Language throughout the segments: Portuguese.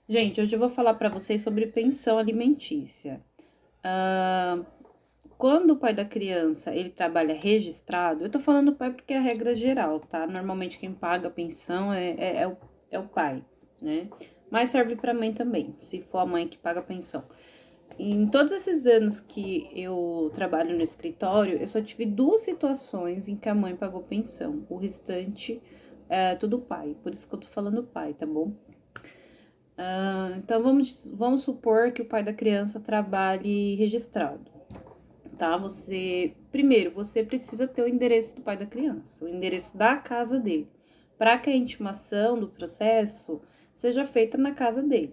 Gente, hoje eu vou falar para vocês sobre pensão alimentícia. Ah, Quando o pai da criança ele trabalha registrado, eu tô falando pai porque é a regra geral, tá? Normalmente quem paga a pensão é o pai, né? Mas serve para mãe também, se for a mãe que paga a pensão. Em todos esses anos que eu trabalho no escritório, eu só tive duas situações em que a mãe pagou pensão. O restante é tudo pai, por isso que eu tô falando pai, tá bom? Então vamos supor que o pai da criança trabalhe registrado, tá? Primeiro, você precisa ter o endereço do pai da criança, o endereço da casa dele, para que a intimação do processo seja feita na casa dele,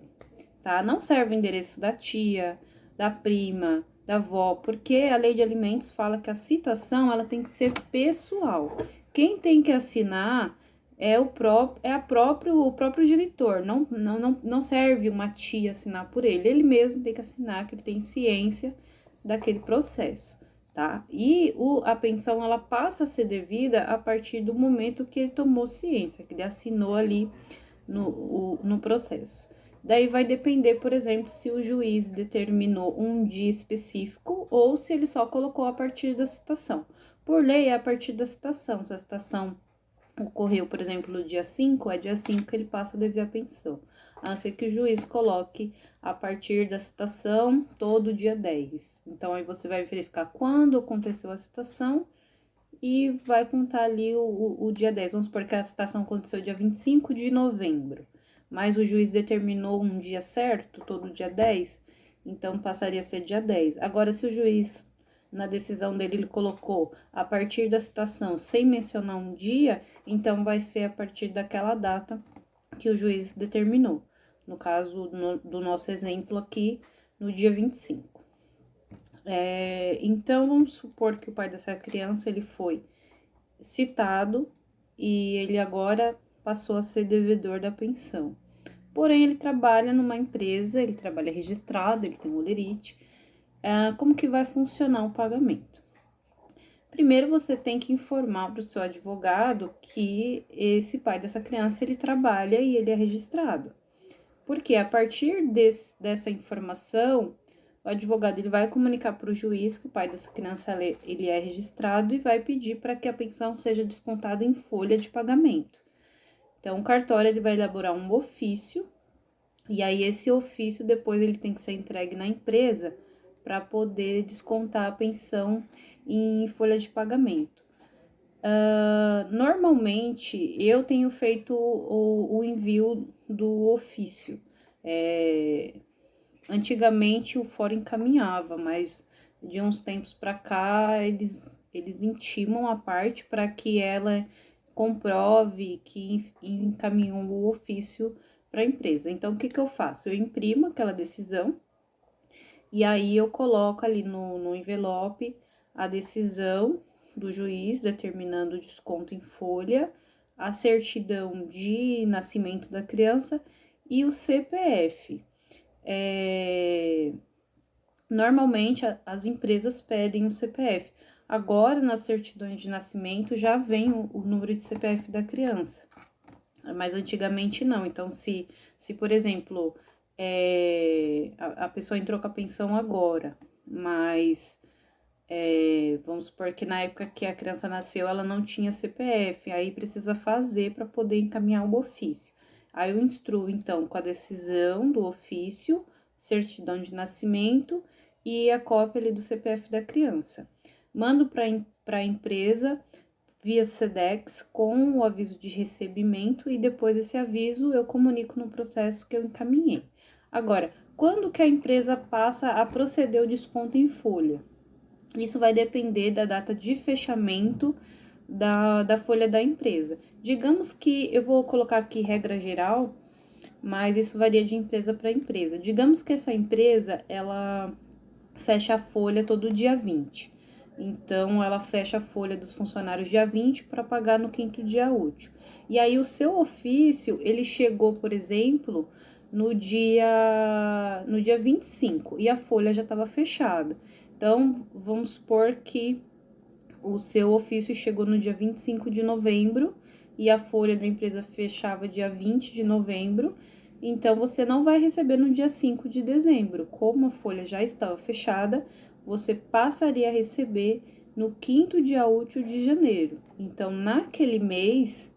tá? Não serve o endereço da tia, da prima, da avó, porque a lei de alimentos fala que a citação ela tem que ser pessoal. Quem tem que assinar é o próprio genitor. Não serve uma tia assinar por ele. Ele mesmo tem que assinar, que ele tem ciência daquele processo, tá? A pensão ela passa a ser devida a partir do momento que ele tomou ciência, que ele assinou ali no processo. Daí vai depender, por exemplo, se o juiz determinou um dia específico ou se ele só colocou a partir da citação. Por lei, é a partir da citação. Se a citação ocorreu, por exemplo, no dia 5, é dia 5 que ele passa a dever a pensão. A não ser que o juiz coloque a partir da citação todo dia 10. Então, aí você vai verificar quando aconteceu a citação e vai contar ali o dia 10. Vamos supor que a citação aconteceu dia 25 de novembro, mas o juiz determinou um dia certo, todo dia 10, então passaria a ser dia 10. Agora, se o juiz, na decisão dele, ele colocou a partir da citação sem mencionar um dia, então vai ser a partir daquela data que o juiz determinou. No caso do nosso exemplo aqui, no dia 25. Então, vamos supor que o pai dessa criança ele foi citado e ele agora passou a ser devedor da pensão. Porém, ele trabalha numa empresa, ele trabalha registrado, ele tem um holerite. Como que vai funcionar o pagamento? Primeiro, você tem que informar para o seu advogado que esse pai dessa criança ele trabalha e ele é registrado. Porque a partir dessa informação, o advogado ele vai comunicar para o juiz que o pai dessa criança ele é registrado e vai pedir para que a pensão seja descontada em folha de pagamento. Então, o cartório ele vai elaborar um ofício e aí esse ofício depois ele tem que ser entregue na empresa para poder descontar a pensão em folha de pagamento. Normalmente eu tenho feito o envio do ofício. Antigamente o fórum encaminhava, mas de uns tempos para cá eles intimam a parte para que ela comprove que encaminhou o ofício para a empresa. Então, o que eu faço? Eu imprimo aquela decisão e aí eu coloco ali no envelope a decisão do juiz determinando o desconto em folha, a certidão de nascimento da criança e o CPF. Normalmente as empresas pedem um CPF. Agora, nas certidões de nascimento, já vem o número de CPF da criança. Mas antigamente não. Então, se por exemplo, a pessoa entrou com a pensão agora, mas vamos supor que na época que a criança nasceu, ela não tinha CPF, aí precisa fazer para poder encaminhar o ofício. Aí eu instruo, então, com a decisão do ofício, certidão de nascimento e a cópia ali do CPF da criança. Mando para a empresa via Sedex com o aviso de recebimento e depois desse aviso eu comunico no processo que eu encaminhei. Agora, quando que a empresa passa a proceder o desconto em folha? Isso vai depender da data de fechamento da folha da empresa. Digamos que eu vou colocar aqui regra geral, mas isso varia de empresa para empresa. Digamos que essa empresa, ela fecha a folha todo dia 20. Então, ela fecha a folha dos funcionários dia 20 para pagar no quinto dia útil. E aí, o seu ofício, ele chegou, por exemplo, no dia 25 e a folha já estava fechada. Então, vamos supor que o seu ofício chegou no dia 25 de novembro e a folha da empresa fechava dia 20 de novembro. então você não vai receber no dia 5 de dezembro. Como a folha já estava fechada, você passaria a receber no 5º dia útil de janeiro. Então, naquele mês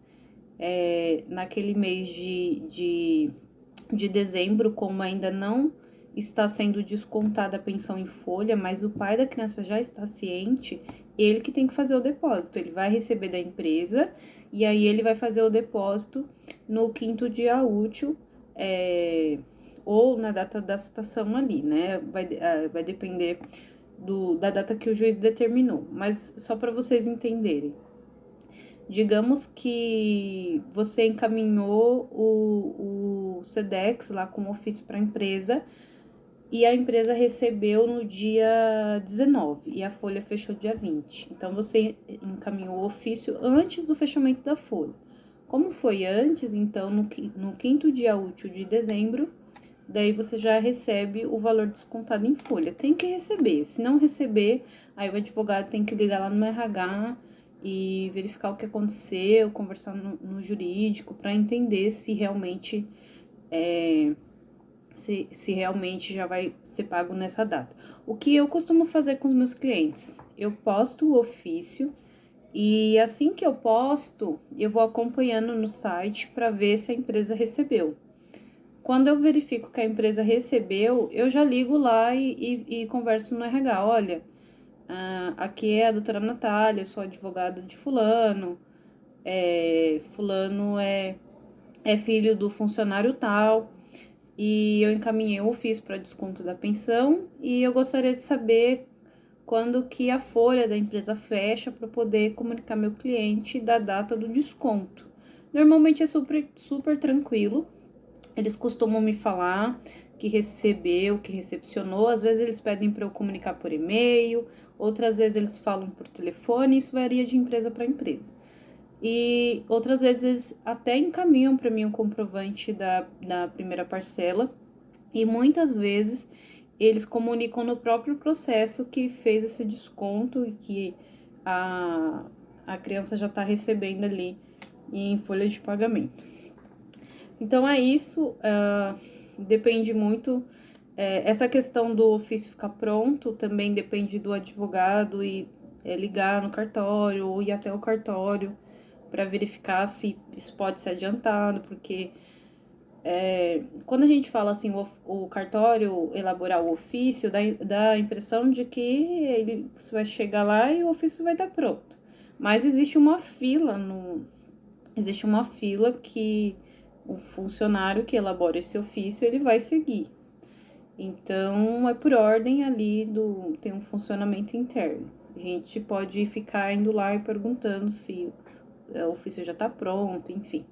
de dezembro, como ainda não está sendo descontada a pensão em folha, mas o pai da criança já está ciente, ele que tem que fazer o depósito. Ele vai receber da empresa e aí ele vai fazer o depósito no 5º dia útil, ou na data da citação ali, né? Vai depender da data que o juiz determinou. Mas só para vocês entenderem. Digamos que você encaminhou o SEDEX lá com ofício para a empresa e a empresa recebeu no dia 19 e a folha fechou dia 20. Então, você encaminhou o ofício antes do fechamento da folha. Como foi antes, então, no 5º dia útil de dezembro, daí você já recebe o valor descontado em folha. Tem que receber. Se não receber, aí o advogado tem que ligar lá no RH e verificar o que aconteceu, conversar no jurídico para entender se realmente se realmente já vai ser pago nessa data. O que eu costumo fazer com os meus clientes? Eu posto o ofício e assim que eu posto, eu vou acompanhando no site para ver se a empresa recebeu. Quando eu verifico que a empresa recebeu, eu já ligo lá e converso no RH. Olha, aqui é a doutora Natália, sou advogada de fulano, fulano é filho do funcionário tal, e eu encaminhei o ofício para desconto da pensão e eu gostaria de saber quando que a folha da empresa fecha para poder comunicar meu cliente da data do desconto. Normalmente é super tranquilo. Eles costumam me falar que recebeu, que recepcionou. Às vezes eles pedem para eu comunicar por e-mail, outras vezes eles falam por telefone, isso varia de empresa para empresa. E outras vezes eles até encaminham para mim um comprovante da primeira parcela, e muitas vezes eles comunicam no próprio processo que fez esse desconto e que a criança já está recebendo ali em folha de pagamento. Então é isso, depende muito. Essa questão do ofício ficar pronto também depende do advogado e ligar no cartório ou ir até o cartório para verificar se isso pode ser adiantado, porque quando a gente fala assim, o cartório elaborar o ofício, dá a impressão de que você vai chegar lá e o ofício vai estar pronto. Mas existe uma fila que o funcionário que elabora esse ofício, ele vai seguir. Então, é por ordem ali tem um funcionamento interno. A gente pode ficar indo lá e perguntando se o ofício já está pronto, enfim.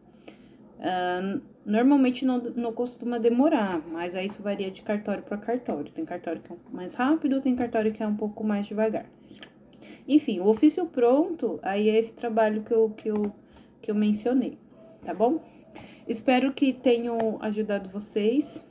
Normalmente não costuma demorar, mas aí isso varia de cartório para cartório. Tem cartório que é mais rápido, tem cartório que é um pouco mais devagar. Enfim, o ofício pronto, aí é esse trabalho que eu mencionei, tá bom? Espero que tenham ajudado vocês.